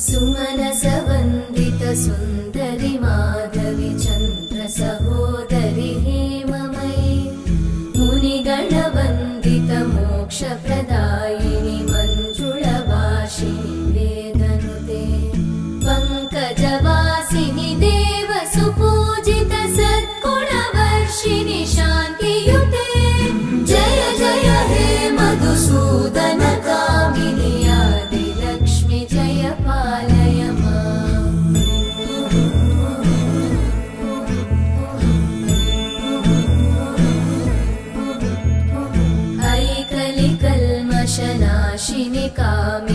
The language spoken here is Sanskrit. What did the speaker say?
सुमनसवन्दित सुन्दरि माधवि चन्द्र सहोदरि हेममयि मुनिगणवन्दित मोक्षप्रदायिनि मञ्जुळभाषिणि वेदनुते पङ्कजवासिनि देवसुपूजित सद्गुणवर्षिणि शान्तियुते जय जय हे मधुसूदन कामिनि आदिलक्ष्मि जय पालय माम्। ऐकलिकल्मषनाशिनि कामिनि